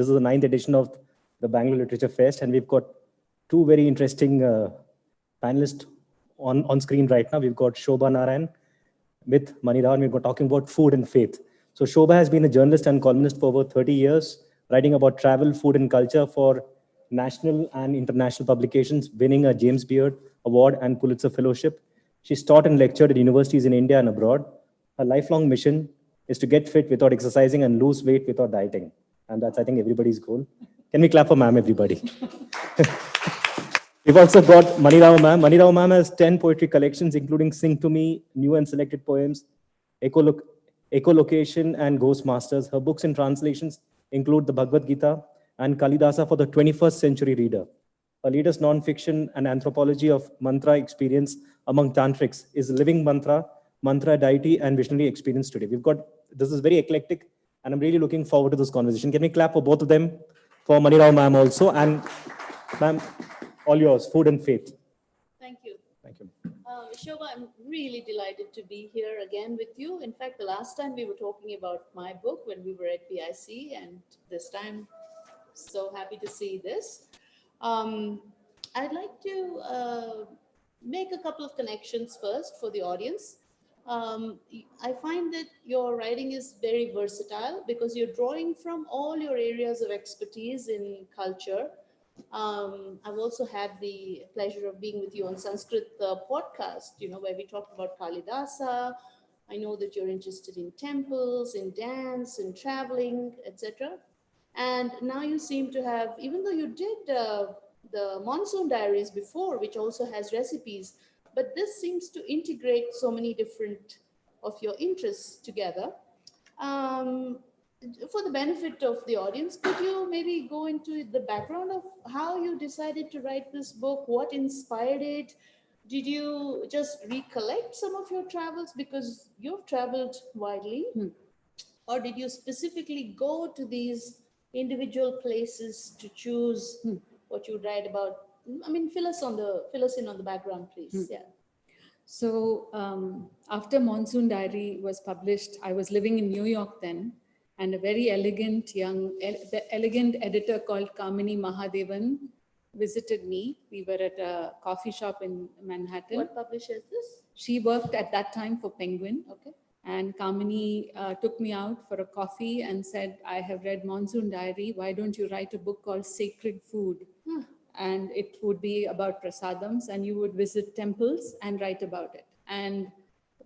this is the 9th edition of the Bangalore Literature Fest, and we've got two very interesting panelists on screen right now. We've got Shoba Narayan with Mani Rao, and we're talking about food and faith. So Shoba has been a journalist and columnist for over 30 years, writing about travel, food, and culture for national and international publications, winning a James Beard Award and Pulitzer Fellowship. She's taught and lectured at universities in India and abroad. Her lifelong mission is to get fit without exercising and lose weight without dieting. And that's, I think, everybody's goal. Can we clap for ma'am, everybody? We've also got Mani Rao ma'am. Mani Rao ma'am has 10 poetry collections, including Sing to Me, New and Selected Poems, Echolocation, and Ghost Masters. Her books and translations include the Bhagavad Gita and Kalidasa for the 21st century reader. Her latest non-fiction and anthropology of mantra experience among tantrics is living mantra, mantra deity, and visionary experience today. This is very eclectic, and I'm really looking forward to this conversation. Can we clap for both of them? For Mani Rao ma'am also, and ma'am, all yours, food and faith. Thank you. Thank you. Shoba, I'm really delighted to be here again with you. In fact, the last time we were talking about my book when we were at BIC, and this time, so happy to see this. I'd like to make a couple of connections first for the audience. I find that your writing is very versatile because you're drawing from all your areas of expertise in culture. I've also had the pleasure of being with you on Sanskrit podcast, where we talked about Kalidasa. I know that you're interested in temples, in dance, in traveling, etc. And now you seem to have, even though you did the Monsoon Diaries before, which also has recipes, but this seems to integrate so many different of your interests together. For the benefit of the audience, could you maybe go into the background of how you decided to write this book? What inspired it? Did you just recollect some of your travels because you've traveled widely? Or did you specifically go to these individual places to choose what you write about? I mean, fill us in on the background, please. Yeah. So after Monsoon Diary was published, I was living in New York then, and a very elegant editor called Kamini Mahadevan visited me. We were at a coffee shop in Manhattan. What publisher is this? She worked at that time for Penguin. Okay. And Kamini took me out for a coffee and said, I have read Monsoon Diary. Why don't you write a book called Sacred Food? And it would be about prasadams, and you would visit temples and write about it. And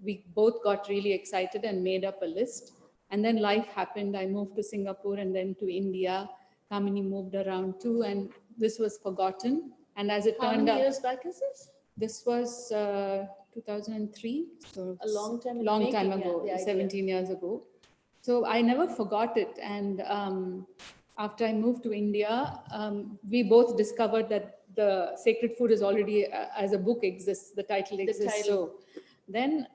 we both got really excited and made up a list. And then life happened. I moved to Singapore and then to India. Kamini moved around too, and this was forgotten. And as it turned out— How many years back is this? This was 2003. So a long time ago. Long time ago, 17 years ago. So I never forgot it. And after I moved to India, we both discovered that the Sacred Food is already, as a book exists, the title exists. So then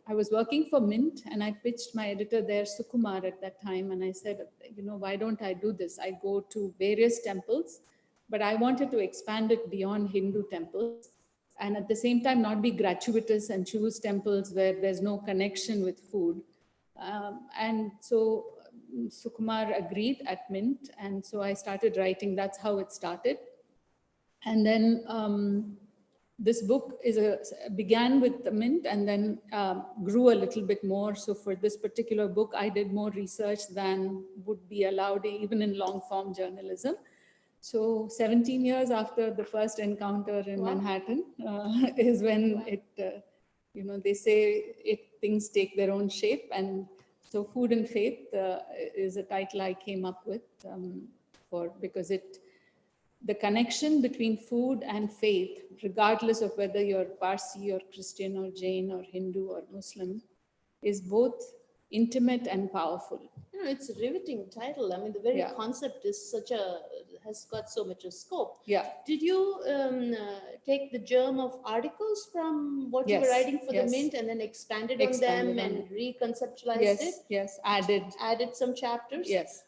I was working for Mint, and I pitched my editor there, Sukumar, at that time. And I said, why don't I do this? I go to various temples, but I wanted to expand it beyond Hindu temples. And at the same time, not be gratuitous and choose temples where there's no connection with food. And so Sukumar agreed at Mint, and so I started writing. That's how it started. And then this book began with the Mint and then grew a little bit more. So for this particular book, I did more research than would be allowed even in long form journalism. So 17 years after the first encounter in Manhattan is when they say things take their own shape. And so Food and Faith is a title I came up with because the connection between food and faith, regardless of whether you're Parsi or Christian or Jain or Hindu or Muslim, is both intimate and powerful. It's a riveting title. I mean, the very concept is has got so much of scope. Yeah. Did you take the germ of articles from what you were writing for the Mint and then expanded on them and reconceptualized it? Yes, added some chapters? Yes.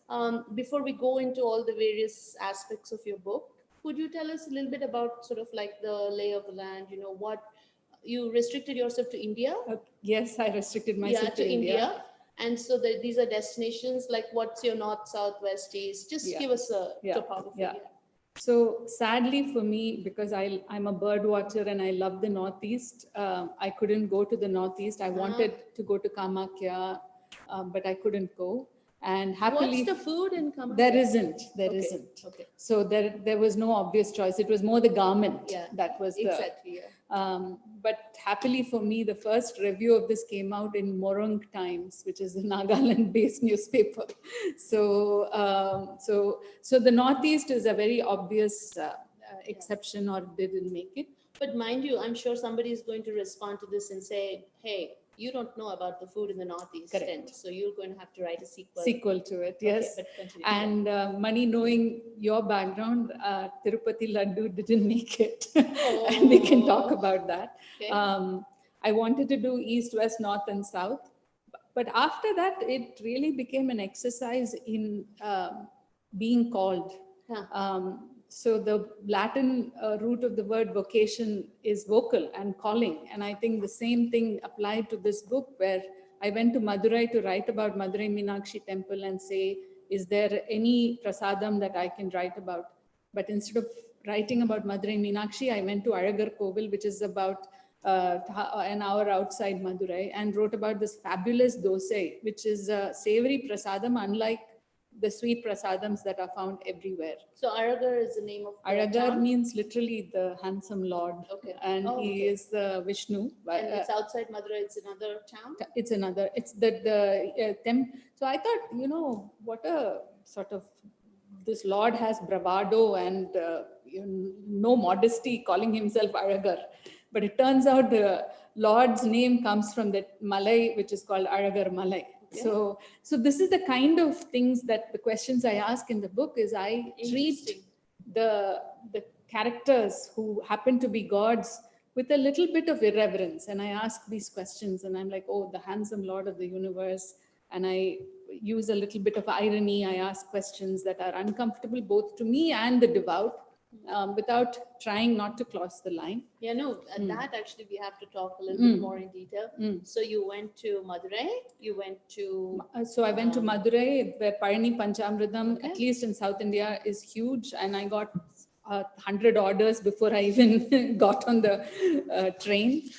Before we go into all the various aspects of your book, could you tell us a little bit about sort of like the lay of the land, what you restricted yourself to India? Yes, I restricted myself to India. And so these are destinations like, what's your north, south, west, east? Just give us a topography. Yeah. So sadly for me, because I'm a bird watcher and I love the Northeast, I couldn't go to the Northeast. I wanted to go to Kamakya, but I couldn't go. And happily, what's the food in Kamakya? There isn't. Okay. So there was no obvious choice. It was more the garment that was the. Exactly. But happily for me, the first review of this came out in Morung Times, which is a Nagaland-based newspaper. So so the Northeast is a very obvious exception, or they didn't make it. But mind you, I'm sure somebody is going to respond to this and say, hey, you don't know about the food in the Northeast. Correct. So you're going to have to write a sequel to it, yes. Okay, but continue. And Mani, knowing your background, Tirupati Laddu didn't make it. And we can talk about that. Okay. I wanted to do East, West, North, and South. But after that, it really became an exercise in being called. So the Latin root of the word vocation is vocal and calling. And I think the same thing applied to this book, where I went to Madurai to write about Madurai Meenakshi temple and say, is there any prasadam that I can write about? But instead of writing about Madurai Meenakshi, I went to Aragar Kovil, which is about an hour outside Madurai, and wrote about this fabulous dosai, which is a savory prasadam, unlike the sweet prasadams that are found everywhere. So Aragar is the name of the Aragar town? means literally the handsome Lord. Okay. And he is the Vishnu. And it's outside Madurai, it's another town? It's another, it's so I thought, what a sort of, this Lord has bravado and no modesty, calling himself Aragar. But it turns out the Lord's name comes from that Malay, which is called Aragar Malay. Okay. So this is the kind of things that the questions I ask in the book is I treat the characters who happen to be gods with a little bit of irreverence. And I ask these questions and I'm like, oh, the handsome Lord of the universe. And I use a little bit of irony. I ask questions that are uncomfortable both to me and the devout. Without trying not to cross the line. Yeah, no, that actually we have to talk a little bit more in detail. So you went to Madurai, you went to... So I went to Madurai, where Parani Panchamritam, at least in South India, is huge. And I got 100 orders before I even got on the train.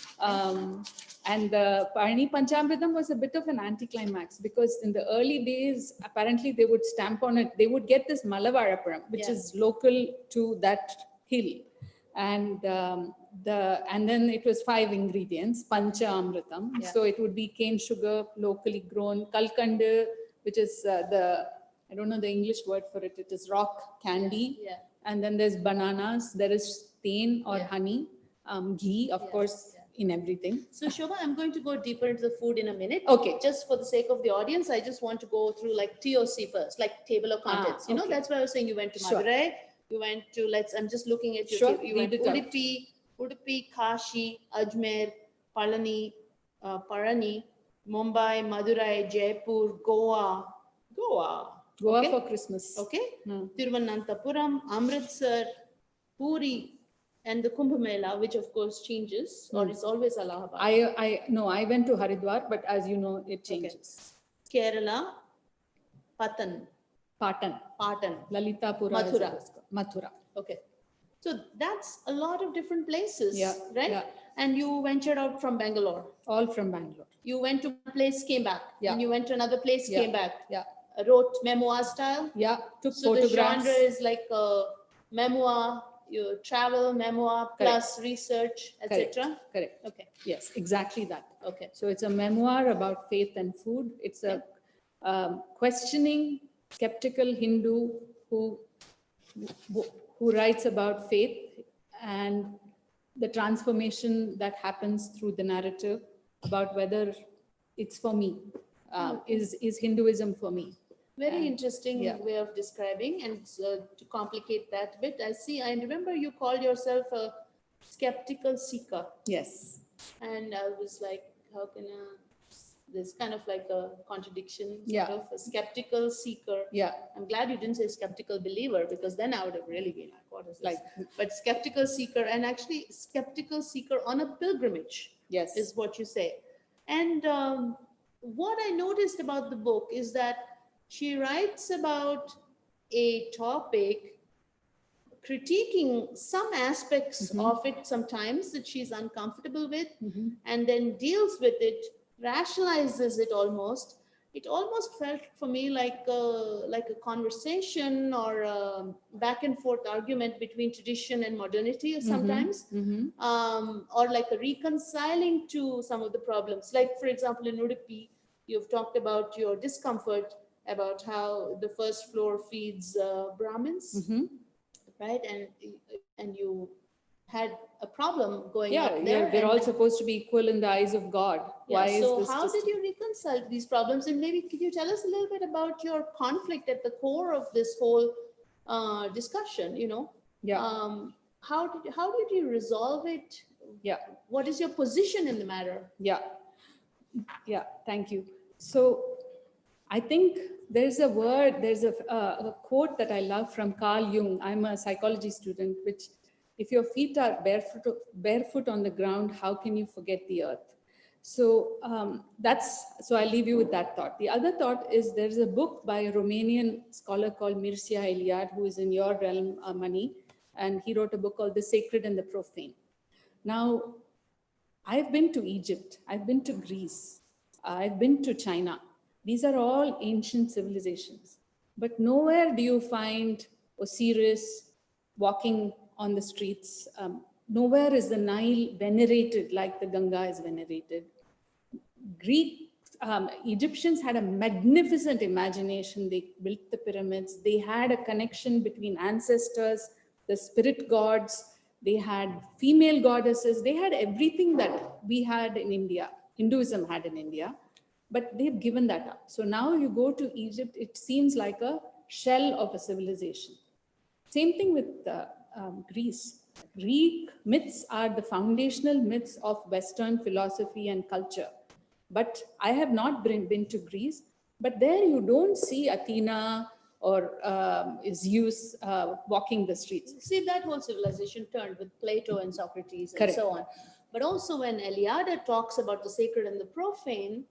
And the Parani Panchamritam was a bit of an anticlimax, because in the early days, apparently they would stamp on it. They would get this Malavarappuram, which is local to that hill. And then it was 5 ingredients, Panchamritam. Yeah. So it would be cane sugar, locally grown, Kalkand, which is I don't know the English word for it. It is rock candy. Yeah. And then there's bananas. There is tain or honey, ghee, of course. In everything. So Shoba, I'm going to go deeper into the food in a minute. Okay. Just for the sake of the audience, I just want to go through like TOC first, like table of contents. You know, that's why I was saying you went to Madurai, you went to, I'm just looking at you. You went to Udupi, Kashi, Ajmer, Parani, Mumbai, Madurai, Jaipur, Goa for Christmas. Okay. Thiruvananthapuram, Amritsar, Puri, and the Kumbh Mela, which of course changes, or it's always Allahabad. I went to Haridwar, but as you know, it changes. Okay. Kerala, Patan, Lalitapura, Mathura. Okay. So that's a lot of different places, right? Yeah. And you ventured out from Bangalore. All from Bangalore. You went to a place, came back. Yeah. And you went to another place, came back. Yeah. Wrote memoir style. Yeah. Took so photographs. The genre is like a memoir, you travel, memoir, plus research, etc. Correct. Okay. Yes, exactly that. Okay. So it's a memoir about faith and food. It's a questioning, skeptical Hindu who writes about faith and the transformation that happens through the narrative about whether it's for me. Is Hinduism for me? Very interesting way of describing. And to complicate that a bit, I remember you called yourself a skeptical seeker. Yes. And I was like, how can there's kind of like a contradiction, sort of a skeptical seeker. Yeah. I'm glad you didn't say skeptical believer, because then I would have really been like, what is this? But skeptical seeker, and actually skeptical seeker on a pilgrimage. Yes. Is what you say. And what I noticed about the book is that she writes about a topic, critiquing some aspects of it sometimes that she's uncomfortable with, and then deals with it, rationalizes it almost. It almost felt for me like a conversation or a back and forth argument between tradition and modernity sometimes, or like a reconciling to some of the problems. Like, for example, in Udupi, you've talked about your discomfort about how the first floor feeds Brahmins, right? And you had a problem going up there. We're all supposed to be equal in the eyes of God. Yeah, Why so is this? how did you reconcile these problems? And maybe could you tell us a little bit about your conflict at the core of this whole discussion? How did you resolve it? Yeah. What is your position in the matter? Yeah. Thank you. So I think there's a quote that I love from Carl Jung. I'm a psychology student, which, if your feet are barefoot on the ground, how can you forget the earth? So so I'll leave you with that thought. The other thought is, there's a book by a Romanian scholar called Mircea Eliade, who is in your realm, Mani, and he wrote a book called The Sacred and the Profane. Now, I've been to Egypt, I've been to Greece, I've been to China. These are all ancient civilizations, but nowhere do you find Osiris walking on the streets. Nowhere is the Nile venerated like the Ganga is venerated. Egyptians had a magnificent imagination. They built the pyramids. They had a connection between ancestors, the spirit gods. They had female goddesses. They had everything that we had in India, Hinduism had in India, but they've given that up. So now you go to Egypt, it seems like a shell of a civilization. Same thing with Greece. Greek myths are the foundational myths of Western philosophy and culture. But I have not been to Greece, but there you don't see Athena or Zeus walking the streets. See, that whole civilization turned with Plato and Socrates and Correct. so on. But also when Eliade talks about the sacred and the profane,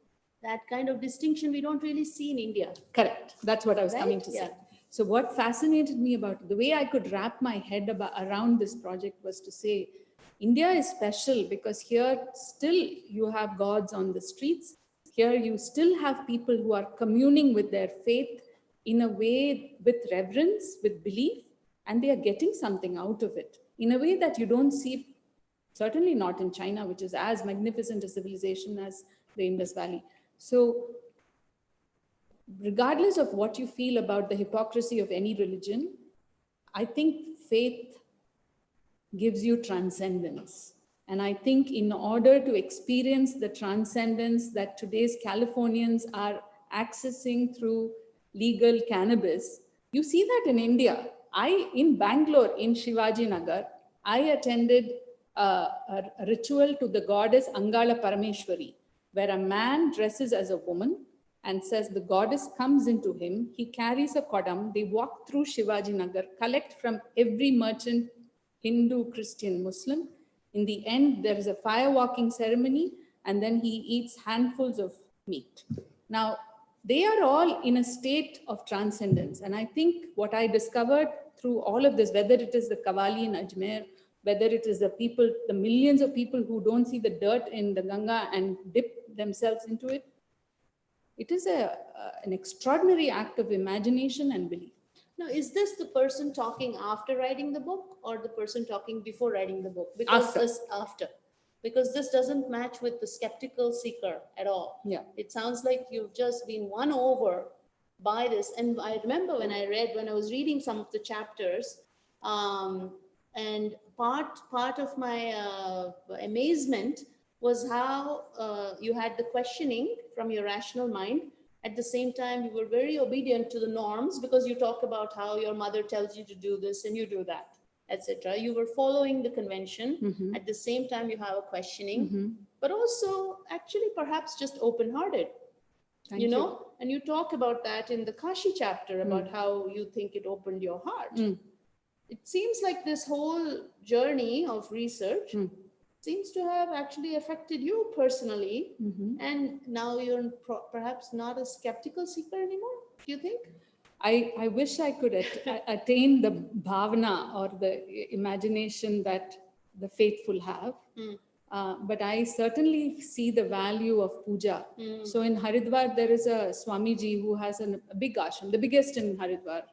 that kind of distinction we don't really see in India. Correct. That's what I was Right? coming to say. So what fascinated me about it, the way I could wrap my head around this project, was to say, India is special because here still you have gods on the streets. Here you still have people who are communing with their faith in a way with reverence, with belief, and they are getting something out of it in a way that you don't see, certainly not in China, which is as magnificent a civilization as the Indus Valley. So regardless of what you feel about the hypocrisy of any religion, I think faith gives you transcendence. And I think in order to experience the transcendence that today's Californians are accessing through legal cannabis, you see that in India. In Bangalore, in Shivaji Nagar, I attended a ritual to the goddess Angala Parameshwari, where a man dresses as a woman and says the goddess comes into him. He carries a kodam. They walk through Shivaji Nagar, collect from every merchant, Hindu, Christian, Muslim. In the end, there is a fire walking ceremony, and then he eats handfuls of meat. Now, they are all in a state of transcendence. And I think what I discovered through all of this, whether it is the Qawwali in Ajmer, whether it is the millions of people who don't see the dirt in the Ganga and dip themselves into it, it is an extraordinary act of imagination and belief. Now, is this the person talking after writing the book or the person talking before writing the book? Because because this doesn't match with the skeptical seeker at all. Yeah. It sounds like you've just been won over by this. And I remember when I was reading some of the chapters, and part of my amazement was how you had the questioning from your rational mind. At the same time, you were very obedient to the norms because you talk about how your mother tells you to do this and you do that, etc. You were following the convention. Mm-hmm. At the same time, you have a questioning, Mm-hmm. but also actually perhaps just open-hearted, you know? And you talk about that in the Kashi chapter about how you think it opened your heart. It seems like this whole journey of research seems to have actually affected you personally. Mhm. And now you're perhaps not a skeptical seeker anymore, do you think? I wish I could attain the bhavana or the imagination that the faithful have. But I certainly see the value of puja. So in Haridwar, there is a Swamiji who has a big ashram, the biggest in Haridwar.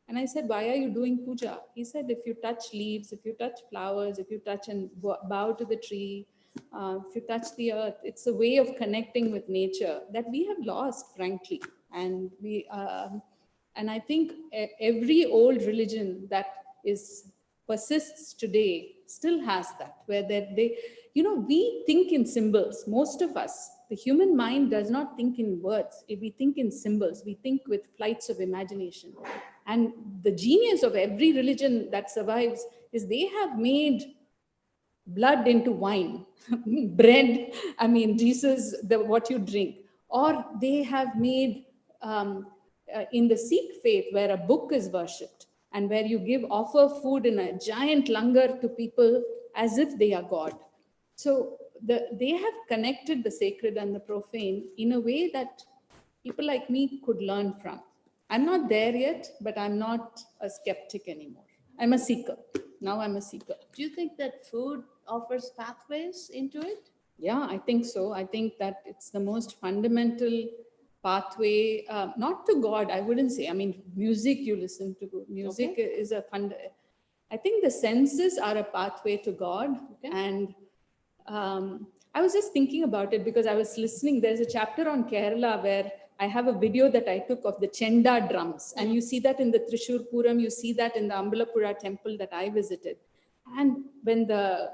And I said, why are you doing puja? He said, if you touch leaves, if you touch flowers, if you touch and bow to the tree, if you touch the earth, it's a way of connecting with nature that we have lost, frankly. And and I think every old religion that persists today still has that, where they, we think in symbols. Most of us, the human mind does not think in words. We think in symbols. We think with flights of imagination. And the genius of every religion that survives is they have made blood into wine, bread, Jesus, what you drink. Or they have made, in the Sikh faith, where a book is worshipped and where you offer food in a giant langar to people as if they are God. So they have connected the sacred and the profane in a way that people like me could learn from. I'm not there yet, but I'm not a skeptic anymore. I'm a seeker. Now I'm a seeker. Do you think that food offers pathways into it? Yeah, I think so. I think that it's the most fundamental pathway, not to God, I wouldn't say. Music you listen to. Music is I think the senses are a pathway to God. Okay. And I was just thinking about it because I was listening. There's a chapter on Kerala where I have a video that I took of the Chenda drums. And you see that in the Trishur Puram, you see that in the Ambalapura temple that I visited. And when the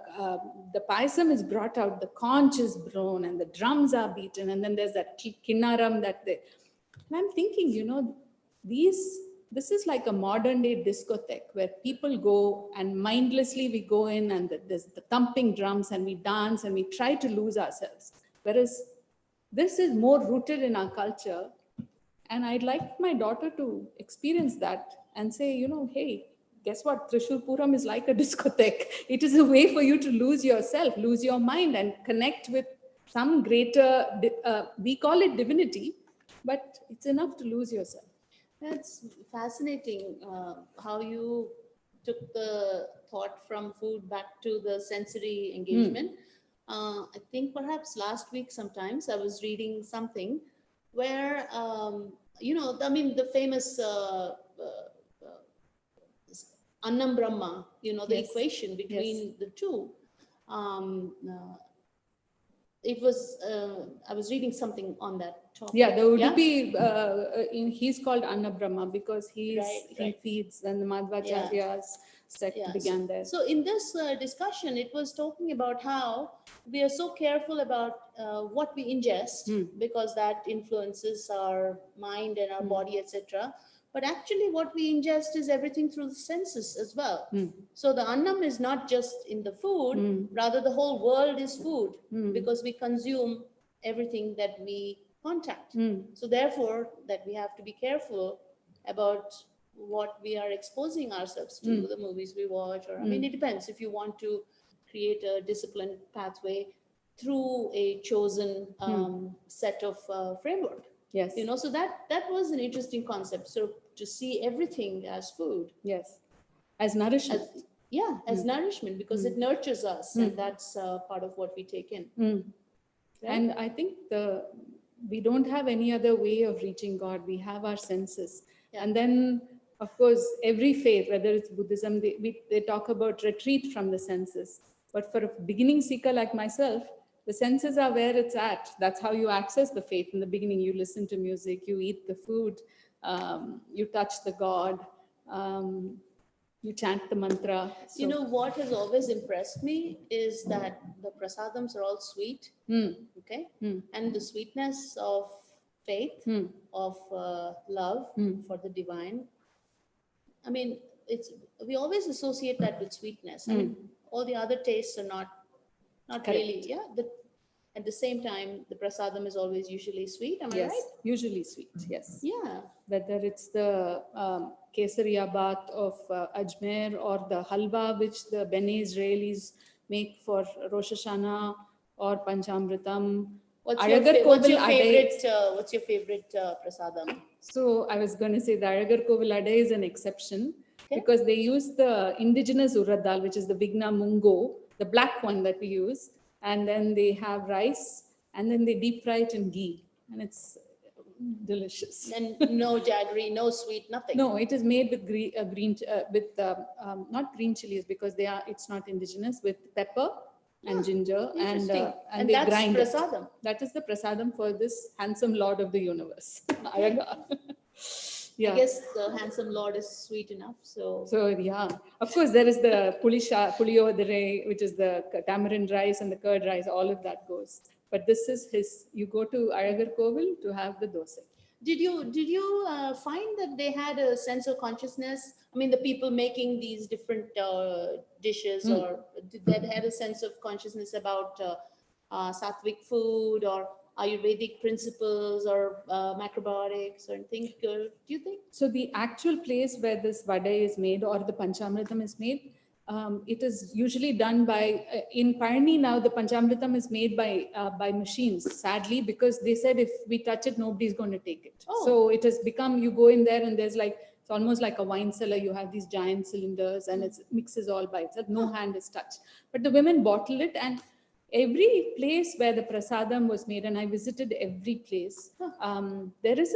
payasam is brought out, the conch is blown and the drums are beaten. And then there's that kinnaram and I'm thinking, this is like a modern day discotheque where people go and mindlessly we go in and there's the thumping drums and we dance and we try to lose ourselves. Whereas this is more rooted in our culture. And I'd like my daughter to experience that and say, hey, guess what? Trishur Puram is like a discotheque. It is a way for you to lose yourself, lose your mind and connect with some greater, we call it divinity, but it's enough to lose yourself. That's fascinating how you took the thought from food back to the sensory engagement. I think perhaps last week sometimes I was reading something where, the famous Annam Brahma, the equation between the two. It was, I was reading something on that topic. Yeah, the Udupi, he's called Anna Brahma because he feeds, and the Madhvacharya's sect began there. So in this discussion, it was talking about how we are so careful about what we ingest because that influences our mind and our body, etc. But actually what we ingest is everything through the senses as well. So the annam is not just in the food, rather the whole world is food because we consume everything that we contact. So therefore that we have to be careful about what we are exposing ourselves to, the movies we watch, or it depends if you want to create a disciplined pathway through a chosen set of framework. Yes. So that was an interesting concept. So to see everything as food. Yes. As nourishment. As nourishment, because it nurtures us and that's part of what we take in. Right? And I think we don't have any other way of reaching God. We have our senses. Yeah. And then, of course, every faith, whether it's Buddhism, they talk about retreat from the senses. But for a beginning seeker like myself, the senses are where it's at. That's how you access the faith. In the beginning, you listen to music, you eat the food, you touch the God, you chant the mantra. So, what has always impressed me is that the prasadams are all sweet, okay? And the sweetness of faith, of love for the divine. We always associate that with sweetness. All the other tastes are not really, at the same time, the prasadam is always usually sweet, am I right? Usually sweet, yes. Yeah. Whether it's the Kesariya bath of Ajmer or the halwa which the Bene Israelis make for Rosh Hashanah or Panchamritam. What's your favorite prasadam? So I was going to say the Aragar Kovil Adai is an exception, Okay. because they use the indigenous urad dal, which is the Vigna Mungo, the black one that we use, and then they have rice, and then they deep fry it in ghee, and it's delicious. And no jaggery, no sweet, nothing. No, it is made with not green chilies, because it's not indigenous, with pepper and ginger, and they that's grind prasadam. it. That is the prasadam for this handsome lord of the universe. Yeah. I guess the handsome lord is sweet enough. So Yeah, of course there is the puliyodare, which is the tamarind rice and the curd rice. All of that goes. But this is his. You go to Aragar Kovil to have the dosa. Did you find that they had a sense of consciousness? I mean, the people making these different dishes, or did they had a sense of consciousness about sattvic food or Ayurvedic principles or macrobiotics or anything? Do you think? So the actual place where this vada is made or the panchamritam is made, it is usually done by, in Parni now, the panchamritam is made by machines, sadly, because they said if we touch it, nobody's going to take it. Oh. So it has become, you go in there and there's like, it's almost like a wine cellar. You have these giant cylinders and it mixes all by itself. No hand is touched. But the women bottle it, and every place where the prasadam was made, and I visited every place, there is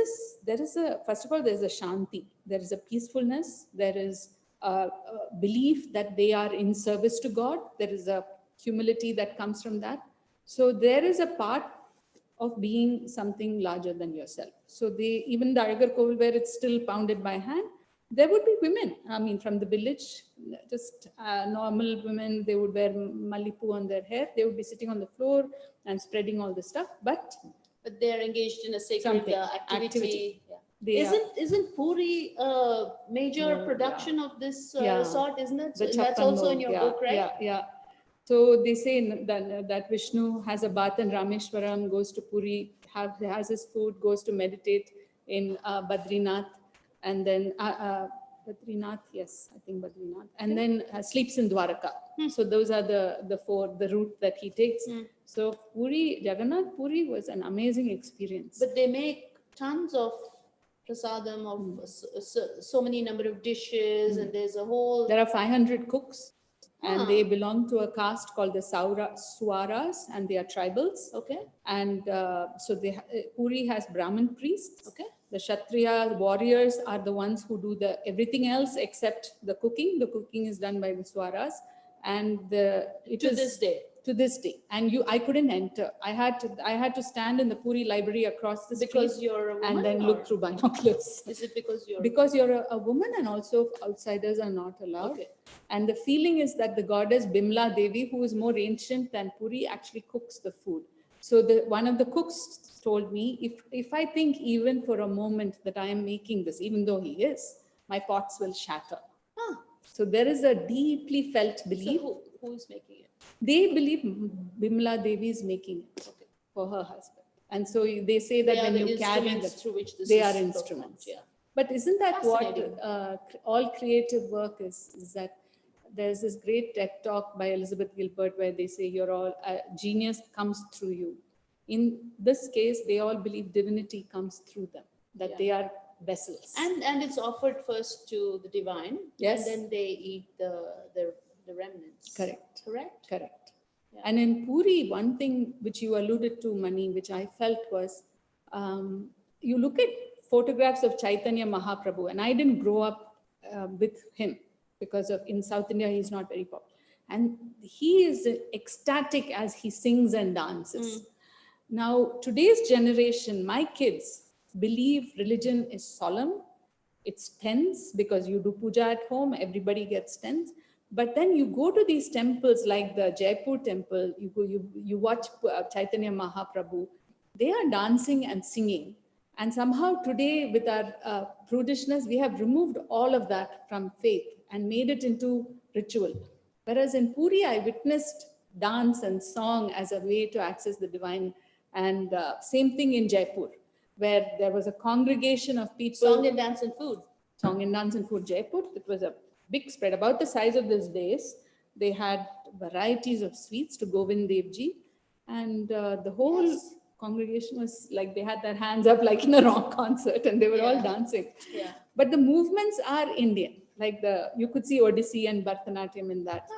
a, first of all, there's a shanti, there is a peacefulness, there is a belief that they are in service to God, there is a humility that comes from that. So there is a part of being something larger than yourself. So even the Aragar Kovil, where it's still pounded by hand, there would be women, I mean, from the village, just normal women. They would wear malipu on their hair. They would be sitting on the floor and spreading all the stuff. But they're engaged in a sacred activity. Yeah. Isn't Puri a major production of this sort, isn't it? So that's also in your book, right? Yeah. So they say that Vishnu has a bath in Rameshwaram, goes to Puri, has his food, goes to meditate in Badrinath, and then Badrinath, yes, I think Badrinath, and then sleeps in Dwaraka. So those are the route that he takes. So Jagannath Puri was an amazing experience. But they make tons of prasadam of so many number of dishes, and there's a whole. There are 500 cooks. And they belong to a caste called the Swaras, and they are tribals. Okay. And so Puri has Brahmin priests. Okay. The Kshatriya warriors are the ones who do everything else except the cooking. The cooking is done by the Swaras, and to this day. And I couldn't enter. I had to stand in the Puri library across the street. Because you're a woman, and then look through binoculars. Is it because you're a woman, and also outsiders are not allowed. Okay. And the feeling is that the goddess Bimla Devi, who is more ancient than Puri, actually cooks the food. So one of the cooks told me, if I think even for a moment that I am making this, even though he is, my pots will shatter. So there is a deeply felt belief. So who is making it? They believe Bimla Devi is making it for her husband. And so they say that when you carry the through which this they are instruments. Yeah. But isn't that what all creative work is that there's this great TED talk by Elizabeth Gilbert where they say you're all genius comes through you. In this case, they all believe divinity comes through them, that they are vessels. And it's offered first to the divine, yes, and then they eat the remnants. Correct. Yeah. And in Puri, one thing which you alluded to, Mani, which I felt was, you look at photographs of Chaitanya Mahaprabhu, and I didn't grow up with him because in South India, he's not very popular. And he is ecstatic as he sings and dances. Now, today's generation, my kids believe religion is solemn. It's tense because you do puja at home, everybody gets tense. But then you go to these temples like the Jaipur temple, you watch Chaitanya Mahaprabhu, they are dancing and singing. And somehow today with our prudishness, we have removed all of that from faith and made it into ritual. Whereas in Puri, I witnessed dance and song as a way to access the divine. And same thing in Jaipur, where there was a congregation of people. Song and dance and food. Song and dance and food. Jaipur, it was a big spread, about the size of this dais. They had varieties of sweets to Govind Dev Ji. And the whole Yes. congregation was like, they had their hands up like in a rock concert, and they were all Yeah. dancing. Yeah. But the movements are Indian, like you could see Odissi and Bharatanatyam in that.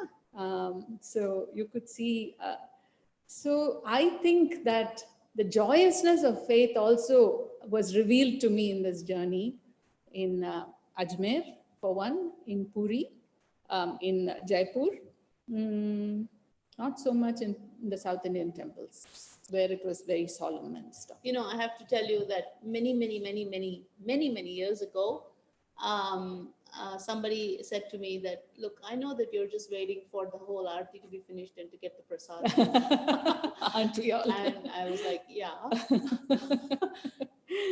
So you could see, so I think that the joyousness of faith also was revealed to me in this journey in Ajmer, for one, in Puri, in Jaipur. Not so much in the South Indian temples, where it was very solemn and stuff. You know, I have to tell you that many years ago, somebody said to me that, look, I know that you're just waiting for the whole aarti to be finished and to get the prasad. Aren't we all? And I was like, yeah.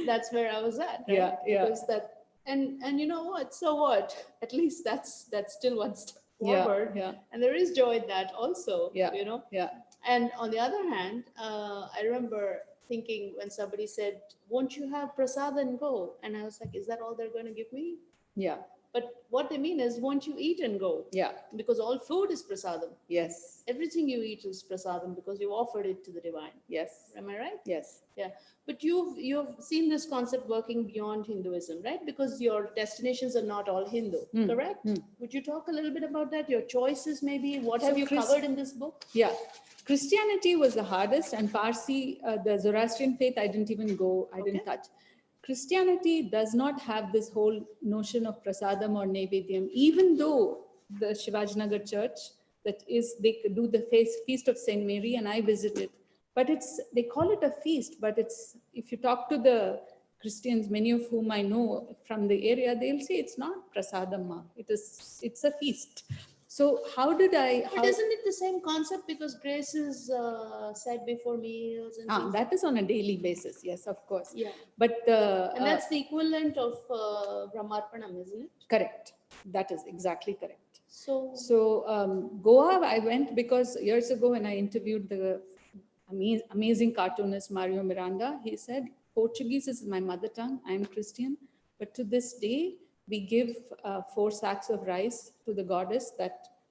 That's where I was at, right? Yeah, yeah. Because that, and you know what? So what? At least that's still one step Yeah, forward. yeah. And there is joy in that also. Yeah, You know. yeah. And on the other hand, I remember thinking when somebody said, "Won't you have prasad and go?" And I was like, "Is that all they're going to give me?" Yeah, But what they mean is, "Won't you eat and go?" yeah, Because all food is prasadam. yes, Everything you eat is prasadam because you offered it to the divine. yes, Am I right? yes. Yeah. But you've seen this concept working beyond Hinduism, right? Because your destinations are not all Hindu, correct? Would you talk a little bit about that? Your choices, maybe? What So have you covered in this book? Yeah, Christianity was the hardest, and Parsi, the Zoroastrian faith, I didn't even go, I didn't touch. Christianity does not have this whole notion of prasadam or naivedyam, even though the Shivajinagar church, that is, they do the feast of Saint Mary, and I visited. But they call it a feast, but if you talk to the Christians, many of whom I know from the area, they'll say it's not prasadam, it's a feast. So how did I? But isn't it the same concept because grace is said before meals and things? That is on a daily basis, yes, of course. Yeah. But And that's the equivalent of Brahmarpanam, isn't it? correct. That is exactly correct. So Goa, I went because years ago when I interviewed the amazing cartoonist Mario Miranda, he said, Portuguese is my mother tongue. I'm Christian, but to this day, we give 4 sacks of rice to the goddess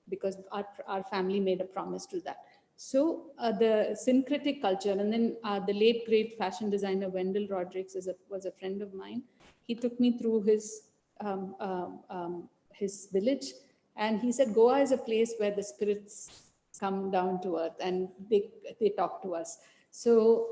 because our family made a promise to that. So the syncretic culture, and then the late great fashion designer Wendell Rodrigues was a friend of mine. He took me through his village, and he said Goa is a place where the spirits come down to earth and they talk to us. So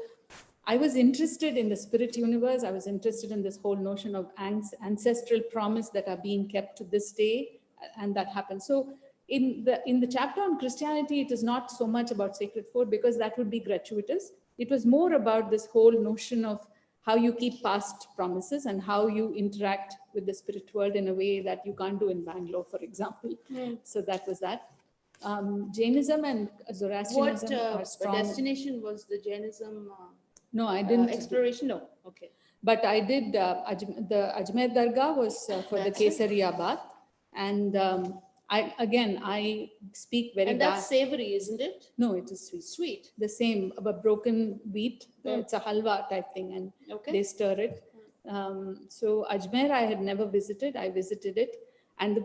I was interested in the spirit universe. I was interested in this whole notion of ancestral promise that are being kept to this day, and that happens. So in the chapter on Christianity, it is not so much about sacred food because that would be gratuitous. It was more about this whole notion of how you keep past promises and how you interact with the spirit world in a way that you can't do in Bangalore, for example. So that was that. Jainism and Zoroastrianism are strong. What destination was the Jainism? No, I didn't. Exploration? No. Okay. But I did, the Ajmer Dargah was for the Kesariya Bath. And I speak very And that's savory, isn't it? No, it is sweet. Sweet. The same, a broken wheat. It's a halwa type thing, and they stir it. So Ajmer I had never visited. I visited it. And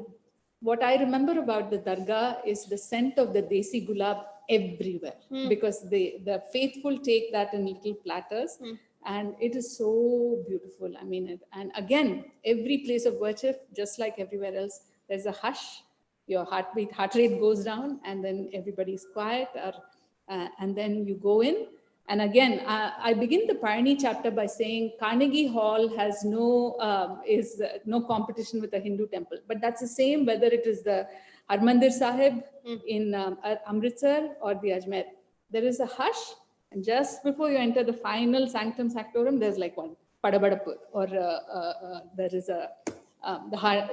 what I remember about the Dargah is the scent of the desi gulab everywhere, because the faithful take that in little platters, and it is so beautiful. I mean, and again, every place of worship, just like everywhere else, there's a hush. Your heart rate goes down, and then everybody's quiet, and then you go in. And again, I begin the Parani chapter by saying Carnegie Hall has no competition with a Hindu temple, but that's the same whether it is the Harmandir Sahib in Amritsar or the Ajmer. There is a hush, and just before you enter the final sanctum sanctorum, there's like one padabadapur, or there is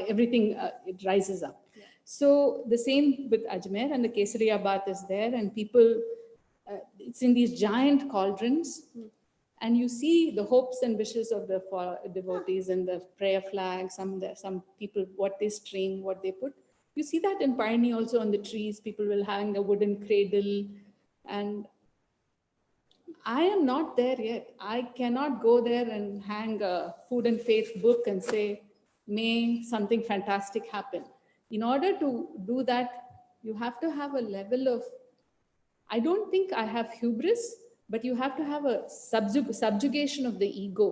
everything it rises up. Yeah. So the same with Ajmer, and the Kesariya Bath is there, and people. It's in these giant cauldrons, and you see the hopes and wishes of the devotees and the prayer flags. Some people, what they string, what they put. You see that in Parani also on the trees. People will hang a wooden cradle, and I am not there yet. I cannot go there and hang a food and faith book and say, may something fantastic happen. In order to do that, you have to have a level of, I don't think I have hubris, but you have to have a subjugation of the ego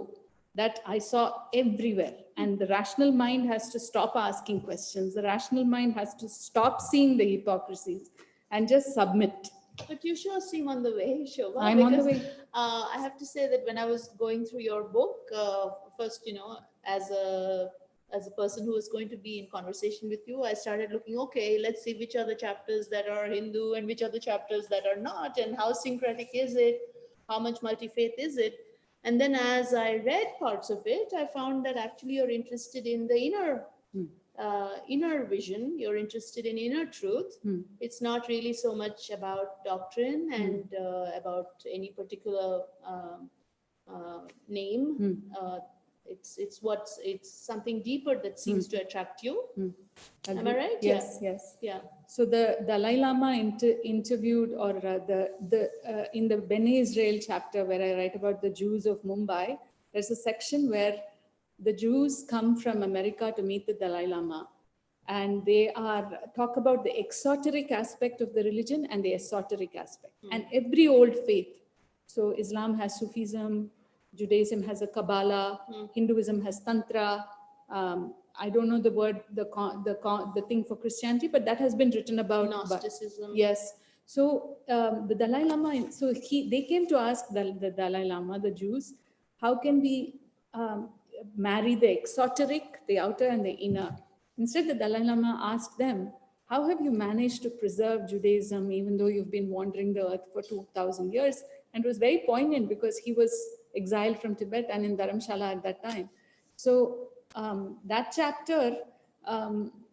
that I saw everywhere. And the rational mind has to stop asking questions. The rational mind has to stop seeing the hypocrisies and just submit. But you sure seem on the way, Shoba. I'm on the way. I have to say that when I was going through your book, first, as a person who was going to be in conversation with you, I started looking, okay, let's see which are the chapters that are Hindu and which are the chapters that are not, and how syncretic is it, how much multi-faith is it. And then as I read parts of it, I found that actually you're interested in the inner vision, you're interested in inner truth. It's not really so much about doctrine and about any particular name. It's something deeper that seems to attract you. Am I right? Yes, yeah. yes. Yeah. So the Dalai Lama interviewed, or in the Bene Israel chapter where I write about the Jews of Mumbai, there's a section where the Jews come from America to meet the Dalai Lama, and they talk about the exoteric aspect of the religion and the esoteric aspect. And every old faith, so Islam has Sufism, Judaism has a Kabbalah, Hinduism has Tantra. I don't know the word, the thing for Christianity, but that has been written about. Gnosticism. Yes. So the Dalai Lama, they came to ask the Dalai Lama, the Jews, how can we marry the exoteric, the outer and the inner? Instead, the Dalai Lama asked them, how have you managed to preserve Judaism even though you've been wandering the earth for 2,000 years? And it was very poignant because he was exiled from Tibet and in Dharamshala at that time. So that chapter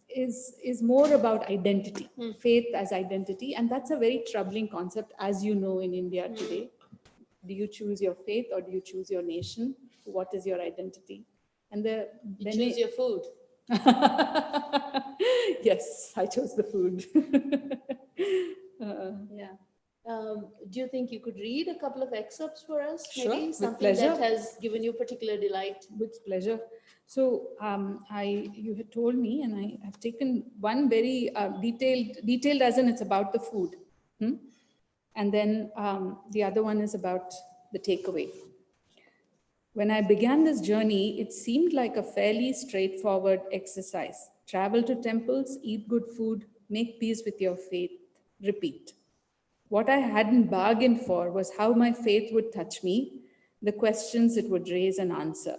is more about identity, faith as identity. And that's a very troubling concept, as you know, in India today. Do you choose your faith or do you choose your nation? What is your identity? And you choose your food. Yes, I chose the food. Yeah. Do you think you could read a couple of excerpts for us? Sure, Maybe with something pleasure. that has given you particular delight. With pleasure. So you had told me, and I have taken one very detailed as in it's about the food. And then the other one is about the takeaway. When I began this journey, it seemed like a fairly straightforward exercise. Travel to temples, eat good food, make peace with your faith, repeat. What I hadn't bargained for was how my faith would touch me, the questions it would raise and answer.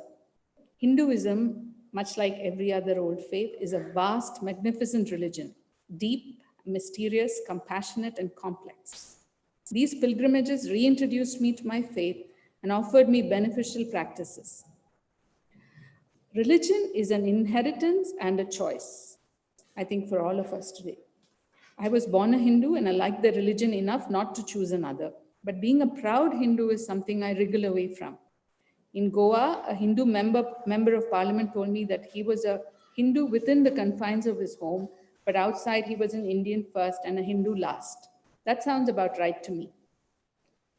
Hinduism, much like every other old faith, is a vast, magnificent religion, deep, mysterious, compassionate, and complex. These pilgrimages reintroduced me to my faith and offered me beneficial practices. Religion is an inheritance and a choice, I think, for all of us today. I was born a Hindu and I like the religion enough not to choose another. But being a proud Hindu is something I wriggle away from. In Goa, a Hindu member of parliament told me that he was a Hindu within the confines of his home, but outside he was an Indian first and a Hindu last. That sounds about right to me.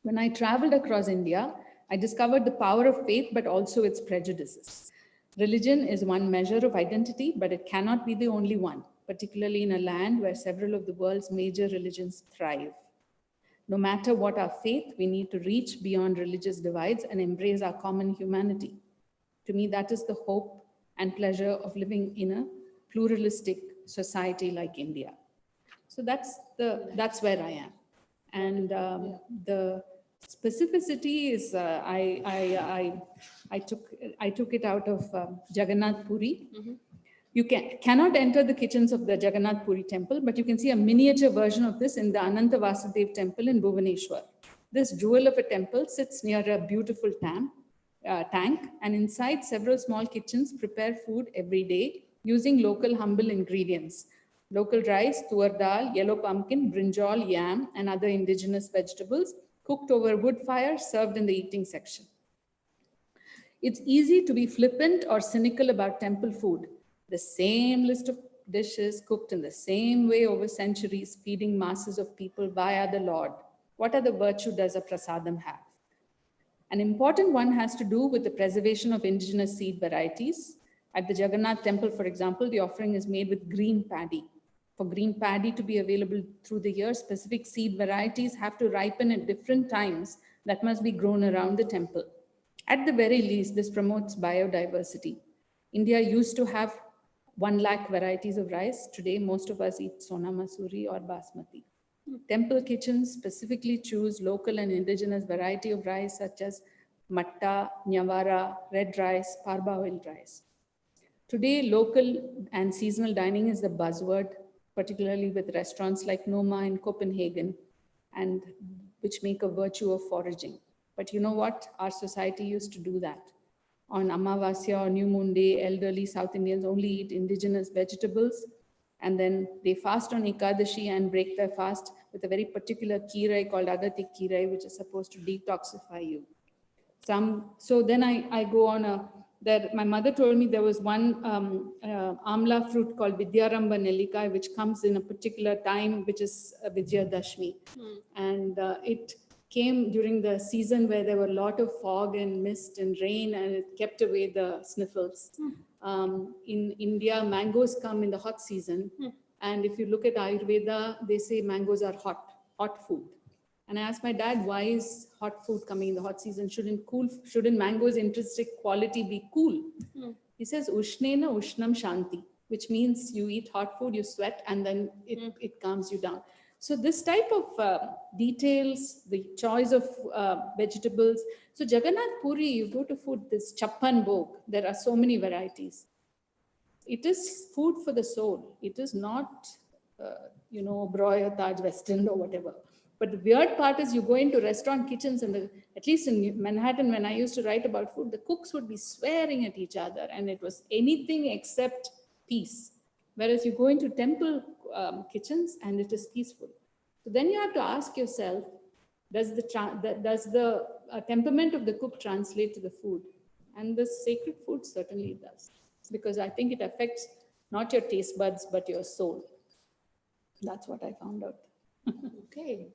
When I traveled across India, I discovered the power of faith, but also its prejudices. Religion is one measure of identity, but it cannot be the only one, particularly in a land where several of the world's major religions thrive. No matter what our faith, we need to reach beyond religious divides and embrace our common humanity. To me, that is the hope and pleasure of living in a pluralistic society like India. So that's where I am. And the specificity is I took it out of Jagannath Puri. You cannot enter the kitchens of the Jagannath Puri temple, but you can see a miniature version of this in the Ananta Vasudev temple in Bhubaneswar. This jewel of a temple sits near a beautiful tank, and inside several small kitchens prepare food every day using local humble ingredients. Local rice, tur dal, yellow pumpkin, brinjal, yam, and other indigenous vegetables cooked over wood fire served in the eating section. It's easy to be flippant or cynical about temple food. The same list of dishes cooked in the same way over centuries, feeding masses of people via the Lord. What other virtue does a prasadam have? An important one has to do with the preservation of indigenous seed varieties. At the Jagannath temple, for example, the offering is made with green paddy. For for green paddy to be available through the year, specific seed varieties have to ripen at different times that must be grown around the temple. At the very least, this promotes biodiversity. India used to have 1 lakh varieties of rice. Today, most of us eat Sona Masuri or Basmati. Temple kitchens specifically choose local and indigenous variety of rice such as matta, nyavara, red rice, parba oil rice. Today, local and seasonal dining is the buzzword, particularly with restaurants like Noma in Copenhagen, and which make a virtue of foraging. But you know what? Our society used to do that. On Amavasya or New Moon Day, elderly South Indians only eat indigenous vegetables, and then they fast on Ekadashi and break their fast with a very particular kirai called Agati kirai, which is supposed to detoxify you. So then I go on that my mother told me there was one amla fruit called Vidyaramba Nellikai, which comes in a particular time, which is Vijayadashmi. And it came during the season where there were a lot of fog and mist and rain, and it kept away the sniffles. In India, mangoes come in the hot season. And if you look at Ayurveda, they say mangoes are hot food. And I asked my dad, why is hot food coming in the hot season? Shouldn't mango's intrinsic quality be cool? He says, Ushnena Ushnam Shanti, which means you eat hot food, you sweat, and then it calms you down. So this type of details, the choice of vegetables. So Jagannath Puri, you go to food, this Chappan Bhog, there are so many varieties. It is food for the soul. It is not, broil, Taj West End or whatever. But the weird part is you go into restaurant kitchens, and at least in Manhattan, when I used to write about food, the cooks would be swearing at each other, and it was anything except peace. Whereas you go into temple kitchens and it is peaceful. So then you have to ask yourself, does the temperament of the cook translate to the food? And the sacred food certainly does, because I think it affects not your taste buds, but your soul. That's what I found out. Okay.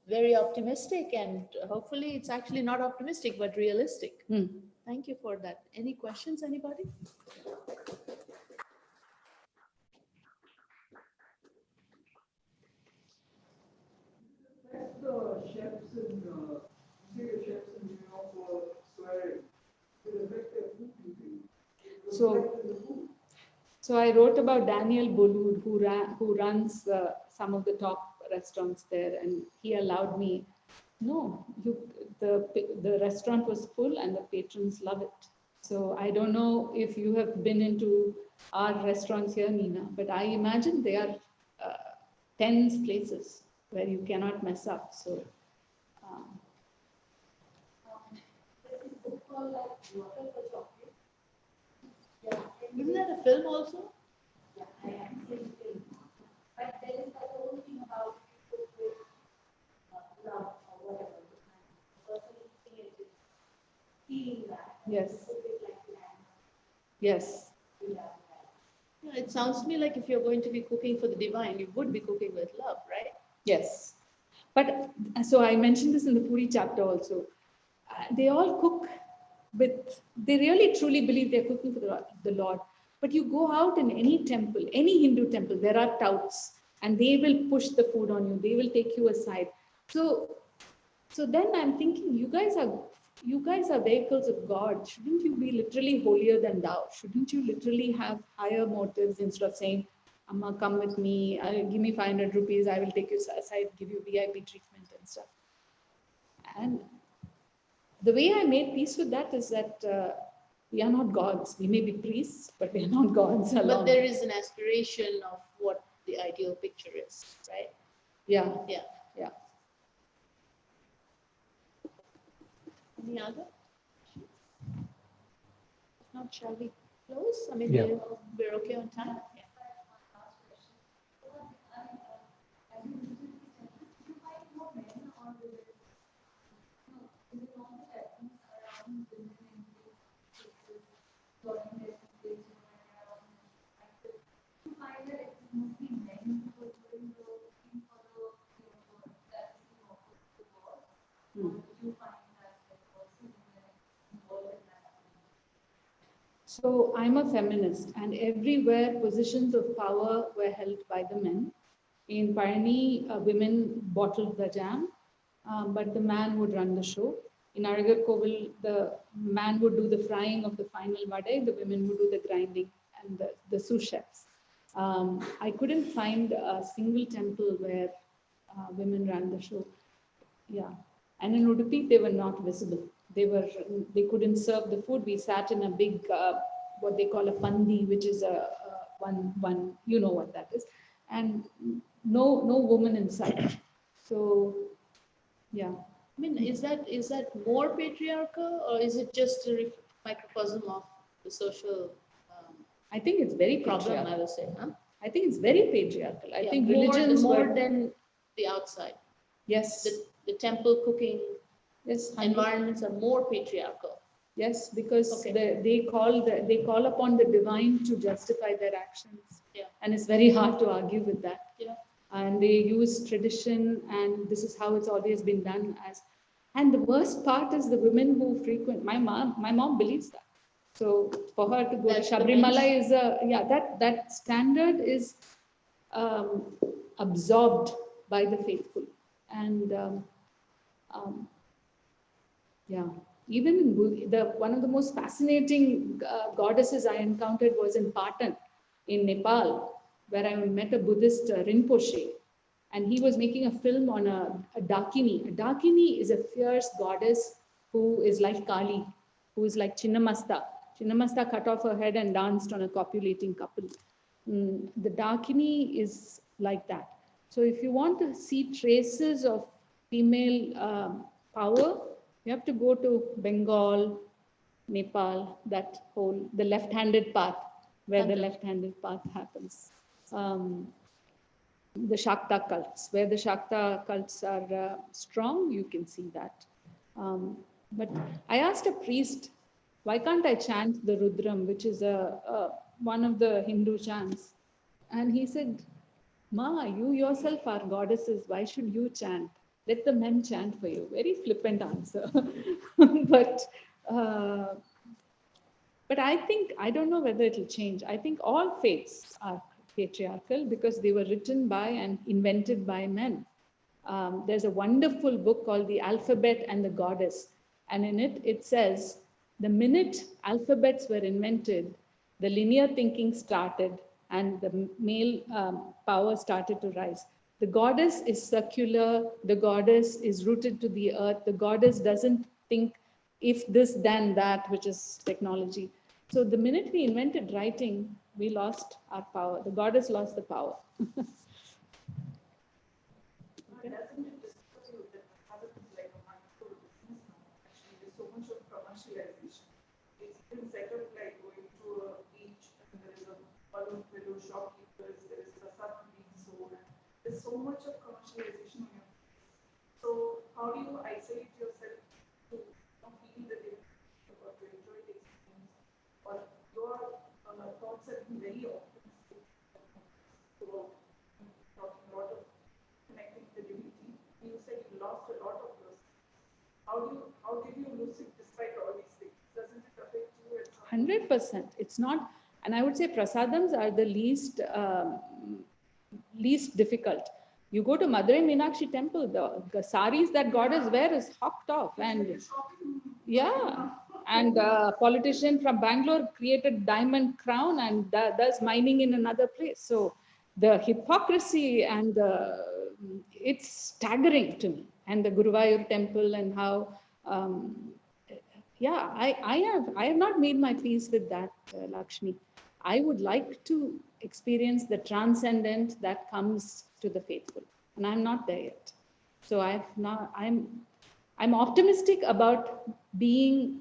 Very optimistic, and hopefully it's actually not optimistic, but realistic. Thank you for that. Any questions, anybody? The chefs in senior chefs in New York were swearing. Did it affect their food eating? So I wrote about Daniel Bolud, who runs some of the top restaurants there, and he allowed me. The restaurant was full and the patrons love it. So I don't know if you have been into our restaurants here, Meena, but I imagine they are tens places where you cannot mess up. So. Isn't that a film also? Yeah, I am saying film. But there is the whole thing about cook with love or whatever. The person eating it is feeling that. Yes. Cook it like that. Yes. Yeah, it sounds to me like if you're going to be cooking for the divine, you would be cooking with love, right? Yes. But so I mentioned this in the Puri chapter also. They all cook they really truly believe they're cooking for the Lord. But you go out in any temple, any Hindu temple, there are touts, and they will push the food on you. They will take you aside. So then I'm thinking, you guys are vehicles of God. Shouldn't you be literally holier than thou? Shouldn't you literally have higher motives instead of saying, Amma, come with me, give me 500 rupees, I will take you aside, give you VIP treatment and stuff. And the way I made peace with that is that we are not gods. We may be priests, but we are not gods alone. But there is an aspiration of what the ideal picture is, right? Yeah. Yeah. Yeah. Any other? If not, shall we close? I mean, Yeah. we're okay on time. Yeah. So I'm a feminist, and everywhere positions of power were held by the men. In Parani, women bottled the jam, but the man would run the show. In Aragarkovil, the man would do the frying of the final vade, the women would do the grinding and the sous chefs. I couldn't find a single temple where women ran the show. Yeah. And in Udupi, they were not visible. They couldn't serve the food. We sat in a big, what they call a pandi, which is a one, you know what that is. And no woman inside. So, yeah. I mean, is that more patriarchal, or is it just a microcosm of the social I think it's very problem? patriarchal. I would say, huh? I think it's very patriarchal. I Yeah, think more, religions more were, than the outside. yes, The temple cooking yes, environments are more patriarchal. yes, because Okay. they call upon the divine to justify their actions. Yeah. And it's very hard to argue with that. Yeah. And they use tradition, and this is how it's always been done as. And the worst part is the women who frequent. My mom believes that. So for her to go That's to the Shabrimala bench. is that standard is um, absorbed by the faithful, and um, yeah, even in one of the most fascinating goddesses I encountered was in Patan, in Nepal, where I met a Buddhist Rinpoche, and he was making a film on a Dakini. A Dakini is a fierce goddess who is like Kali, who is like Chinnamasta. Chinnamasta cut off her head and danced on a copulating couple. The Dakini is like that. So if you want to see traces of female power, you have to go to Bengal, Nepal, that whole, the left-handed path, where the left-handed path happens. The Shakta cults, where the Shakta cults are strong, you can see that. But I asked a priest, why can't I chant the Rudram, which is one of the Hindu chants? And he said, Ma, you yourself are goddesses. Why should you chant? Let the men chant for you. Very flippant answer. but uh, but I think, I don't know whether it'll change. I think all faiths are patriarchal because they were written by and invented by men. There's a wonderful book called The Alphabet and the Goddess. And in it, it says, the minute alphabets were invented, the linear thinking started and the male power started to rise. The goddess is circular. The goddess is rooted to the earth. The goddess doesn't think if this, then that, which is technology. So the minute we invented writing, we lost our power. The goddess lost the power. Doesn't it disturb you that the habit is like a micro business now? Actually, there's so much of commercialization. It's been set up like going to a beach and there is a balloon pillow shopkeepers, there is prasad being sold. There's so much of commercialization on your face. So how do you isolate yourself to feel the difference or to enjoy the experience? Or your thoughts have been very optimistic throughout, talking a lot of connecting the divinity. You said you lost a lot of yours. How did you lose it despite all these things? Doesn't it affect you at some 100%. It's not, and I would say prasadams are the least difficult. You go to Madurai Meenakshi temple, the saris that goddess wears is hocked off, and yeah, and a politician from Bangalore created diamond crown and does mining in another place. So the hypocrisy and it's staggering to me. And the Guruvayur temple and how yeah, I have not made my peace with that, Lakshmi. I would like to experience the transcendent that comes to the faithful, and I'm not there yet. So I'm optimistic about being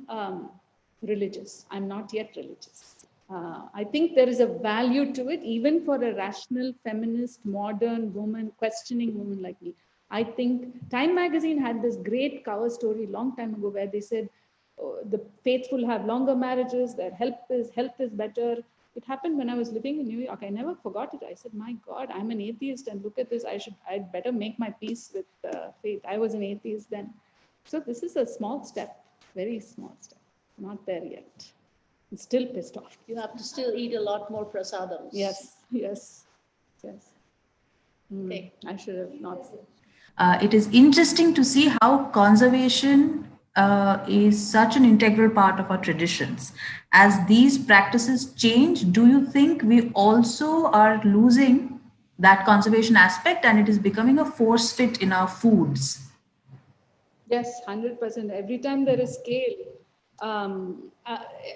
religious. I'm not yet religious. I think there is a value to it, even for a rational, feminist, modern woman, questioning woman like me. I think Time magazine had this great cover story long time ago where they said the faithful have longer marriages, their health is better. It happened when I was living in New York. I never forgot it. I said, my God, I'm an atheist, and look at this. I'd better make my peace with faith. I was an atheist then. So this is a small step, very small step, not there yet. I'm still pissed off. You have to still eat a lot more prasadams. Yes. Okay. I should have not. It is interesting to see how conservation is such an integral part of our traditions. As these practices change, do you think we also are losing that conservation aspect and it is becoming a force fit in our foods? Yes, 100%. Every time there is scale,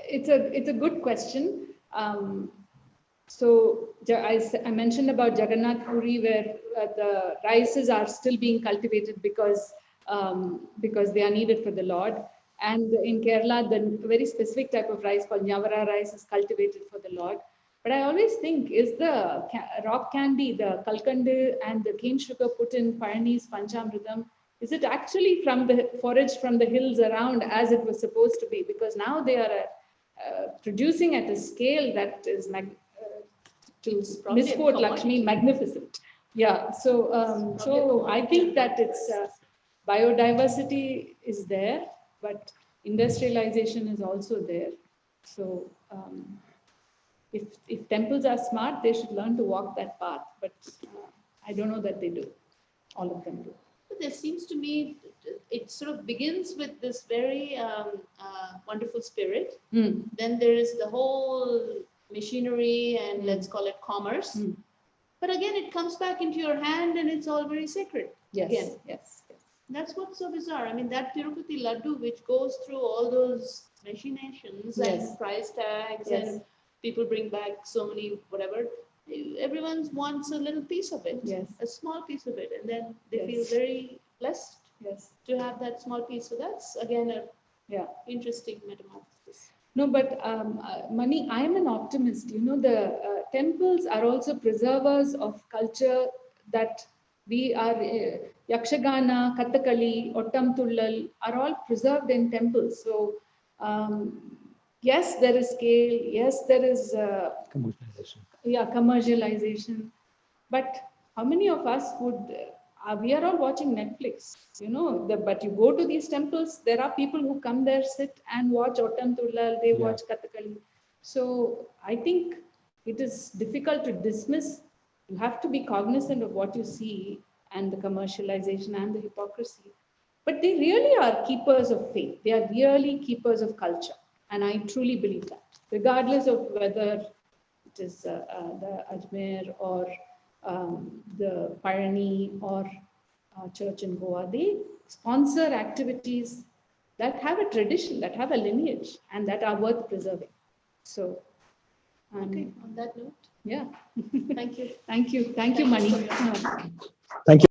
it's a good question. So I mentioned about Jagannath Puri, where the rices are still being cultivated because they are needed for the Lord. And in Kerala, the very specific type of rice called Nyavara rice is cultivated for the Lord. But I always think, is the rock candy, the kalkandu and the cane sugar put in Parani's Panchamritam, is it actually from the forage from the hills around as it was supposed to be? Because now they are producing at a scale that is to misquote Lakshmi, magnificent. Yeah, so I think that it's biodiversity is there, but industrialization is also there. So if temples are smart, they should learn to walk that path. But I don't know that they do. All of them do. But there seems to me it sort of begins with this very wonderful spirit. Then there is the whole machinery and let's call it commerce. But again, it comes back into your hand and it's all very sacred. Yes. That's what's so bizarre. I mean, that Tirupati Laddu, which goes through all those machinations and price tags and people bring back so many whatever, everyone wants a little piece of it, a small piece of it, and then they feel very blessed to have that small piece. So that's again a interesting metamorphosis. No, but Mani, I am an optimist. You know, the temples are also preservers of culture that we are, Yakshagana, Kathakali, Ottam Tullal are all preserved in temples. So, yes, there is scale. Yes, there is commercialization. But how many of us would, we are all watching Netflix, you know, but you go to these temples, there are people who come there, sit and watch Ottam Tullal, they watch Kathakali. So I think it is difficult to dismiss. You have to be cognizant of what you see and the commercialization and the hypocrisy. But they really are keepers of faith. They are really keepers of culture. And I truly believe that, regardless of whether it is the Ajmer or the Parani or church in Goa, they sponsor activities that have a tradition, that have a lineage, and that are worth preserving. So, okay, on that note. Yeah. Thank you. Thank you, Mani. Thank you.